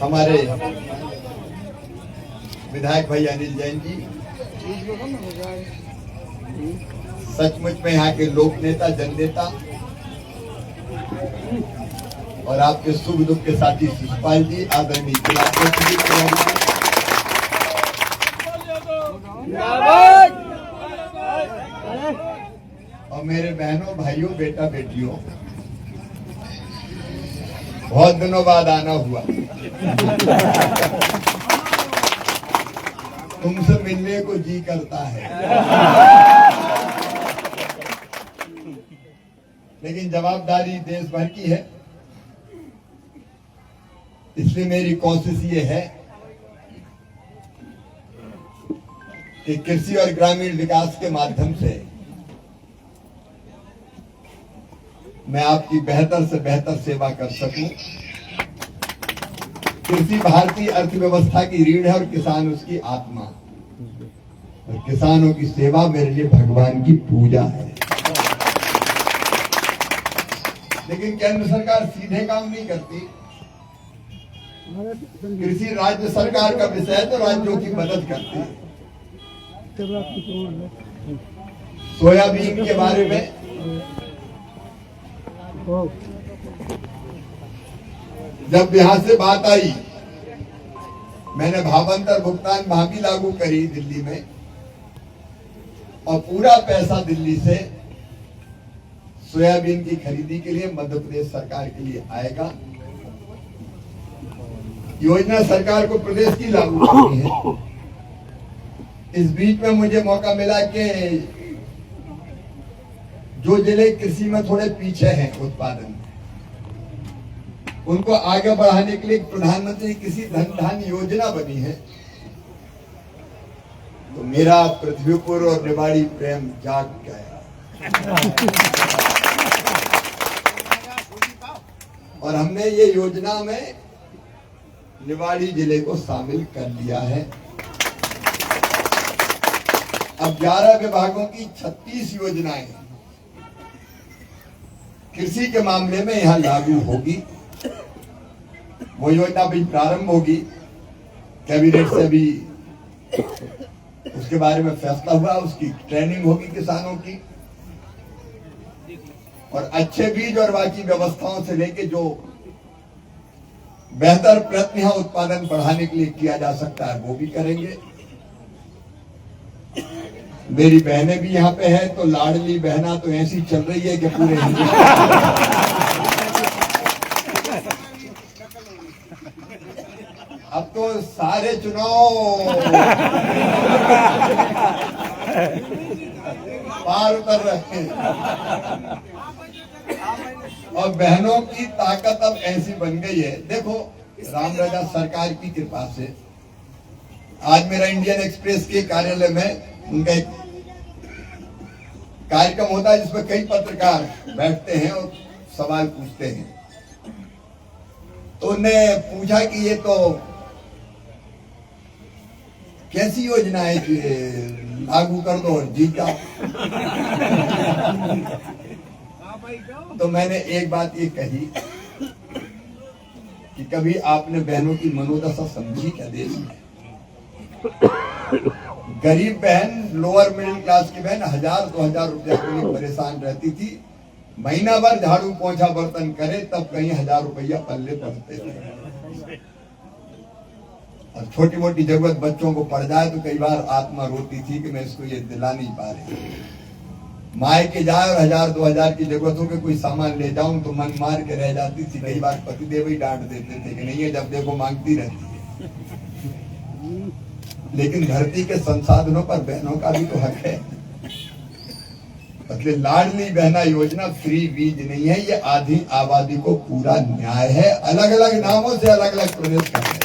हमारे विधायक भाई अनिल जैन जी सचमुच में यहाँ के लोक नेता, जन नेता और आपके सुख दुख के साथी शिषपाल जी, आदरणीय जिलाध्यक्ष जी, और मेरे बहनों, भाइयों, बेटा बेटियों, बहुत दिनों बाद आना हुआ। तुमसे मिलने को जी करता है, लेकिन जवाबदारी देश भर की है, इसलिए मेरी कोशिश ये है कि कृषि और ग्रामीण विकास के माध्यम से मैं आपकी बेहतर से बेहतर सेवा कर सकूं। कृषि भारतीय अर्थव्यवस्था की रीढ़ है और किसान उसकी आत्मा, और किसानों की सेवा मेरे लिए भगवान की पूजा है। लेकिन केंद्र सरकार सीधे काम नहीं करती। कृषि राज्य सरकार का विषय है, तो राज्यों की मदद करती है। सोयाबीन के बारे में जब यहाँ से बात आई, मैंने भावांतर भुगतान वहां भी लागू करी दिल्ली में, और पूरा पैसा दिल्ली से सोयाबीन की खरीदी के लिए मध्य प्रदेश सरकार के लिए आएगा। योजना सरकार को प्रदेश की लागू करनी है। इस बीच में मुझे मौका मिला कि जो जिले कृषि में थोड़े पीछे हैं उत्पादन में, उनको आगे बढ़ाने के लिए प्रधानमंत्री कृषि धन धान्य योजना बनी है। तो मेरा पृथ्वीपुर और निवाड़ी प्रेम जाग गया, और हमने ये योजना में निवाड़ी जिले को शामिल कर लिया है। अब 11 विभागों की 36 योजनाएं कृषि के मामले में यहां लागू होगी। वो योजना भी प्रारंभ होगी, कैबिनेट से भी उसके बारे में फैसला हुआ, उसकी ट्रेनिंग होगी किसानों की, और अच्छे बीज और बाकी व्यवस्थाओं से लेके जो बेहतर प्रयत्न यहाँ उत्पादन बढ़ाने के लिए किया जा सकता है वो भी करेंगे। मेरी बहनें भी यहाँ पे हैं, तो लाडली बहना तो ऐसी चल रही है कि पूरे अब तो सारे चुनाव पार उतर रहे हैं, और बहनों की ताकत अब ऐसी बन गई है। देखो, रामराजा सरकार की कृपा से आज मेरा इंडियन एक्सप्रेस के कार्यालय में उनका एक कार्यक्रम होता है जिसमें कई पत्रकार बैठते हैं और सवाल पूछते हैं। तो उन्हें पूछा कि ये तो कैसी योजना है कि लागू कर दो और जीत जाओ। तो मैंने एक बात ये कही कि कभी आपने बहनों की मनोदशा समझी क्या देश में? गरीब बहन, लोअर मिडिल क्लास की बहन 1000-2000 रुपया के लिए परेशान रहती थी। महीना भर झाड़ू पोंछा बर्तन करे तब कहीं 1000 रुपया पल्ले पड़ते थे, और छोटी मोटी जरूरत बच्चों को पड़ जाए तो कई बार आत्मा रोती थी कि मैं इसको ये दिला नहीं पा रही। माए के जाए और 1000-2000 की जरूरतों के कोई सामान ले जाऊं तो मन मार के रह जाती थी। कई बार पतिदेव ही डांट देते थे कि नहीं है, जब देखो मांगती रहती है। लेकिन धरती के संसाधनों पर बहनों का भी तो हक है। मतलब लाडली बहना योजना फ्री बीज नहीं है, ये आधी आबादी को पूरा न्याय है। अलग अलग नामों से अलग अलग प्रदेश का है।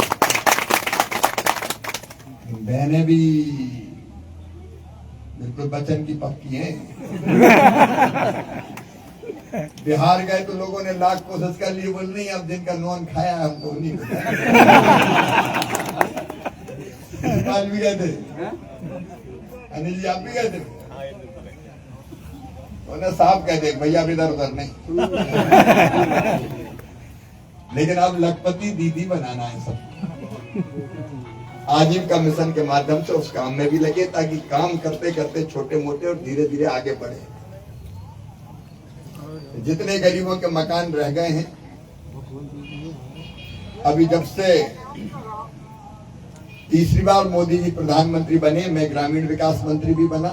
बहनें भी बिल्कुल वचन की पक्की हैं। बिहार गए तो लोगों ने लाख कोशिश कर ली, बोल नहीं अब जिनका नॉन खाया है हमको नहीं आज भी गए थे, अनिल जी आप भी गए थे, उन्हें साफ कह दे भैया इधर उधर नहीं। लेकिन अब लखपति दीदी बनाना है सब। आजीविका मिशन के माध्यम से उस काम में भी लगे, ताकि काम करते करते छोटे मोटे और धीरे धीरे आगे बढ़े। जितने गरीबों के मकान रह गए हैं, अभी जब से तीसरी बार मोदी जी प्रधानमंत्री बने, मैं ग्रामीण विकास मंत्री भी बना,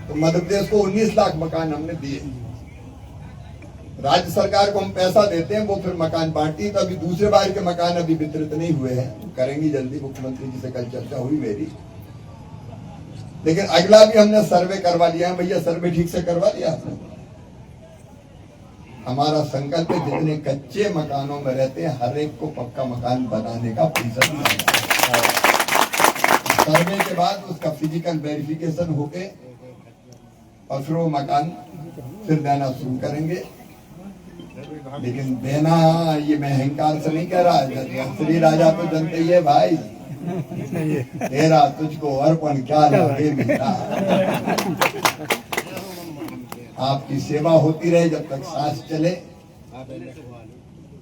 तो मध्य प्रदेश को 19 लाख मकान हमने दिए। राज्य सरकार को हम पैसा देते हैं, वो फिर मकान बांटती है। तो अभी दूसरे बार के मकान अभी वितरित नहीं हुए हैं, करेंगी जल्दी। मुख्यमंत्री जी से कल चर्चा हुई मेरी, लेकिन अगला भी हमने सर्वे करवा लिया है। भैया सर्वे ठीक से करवा लिया आपने? हमारा संकल्प है जितने कच्चे मकानों में रहते हैं हर एक को पक्का मकान बनाने का फीसद। सर्वे के बाद उसका फिजिकल वेरिफिकेशन होके और फिर वो मकान फिर देना शुरू करेंगे। लेकिन देना, ये मैं अहंकार से नहीं कह रहा, श्री राजा तो जनते ही है भाई, तेरा तुझको अर्पण क्या लगे मिलता। आपकी सेवा होती रहे जब तक सांस चले।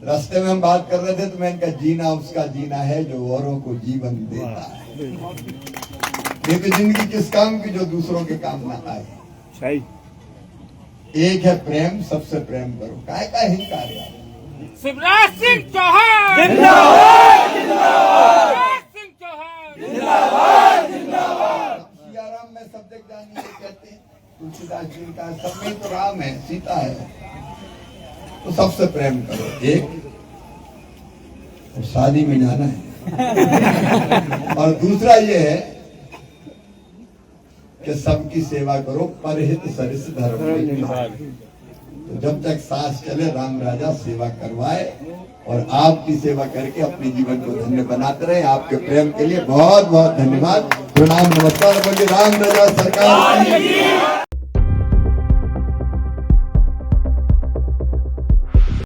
रास्ते में हम बात कर रहे थे तो मैं इनका जीना उसका जीना है जो औरों को जीवन देता है। ये तो जिंदगी किस काम की जो दूसरों के काम ना आए। सही। एक है प्रेम, सबसे प्रेम करो। काय का अहंकार यार। शिवराज सिंह चौहान जिंदाबाद, जिंदाबाद। शिवराज सिंह चौहान जिंदाबाद, जिंदाबाद। सियाराम में सब देख जानिए कहते हैं, तुलसीदास जी का सब में तो राम है, सीता है, तो सबसे प्रेम करो। एक तो शादी में जाना है और दूसरा ये है कि सबकी सेवा करो, परहित सरिस धर्म। तो जब तक सांस चले राम राजा सेवा करवाए और आपकी सेवा करके अपने जीवन को धन्य बनाते रहे। आपके प्रेम के लिए बहुत बहुत धन्यवाद। प्रणाम, नमस्कार। बोलिए राम राजा सरकार की।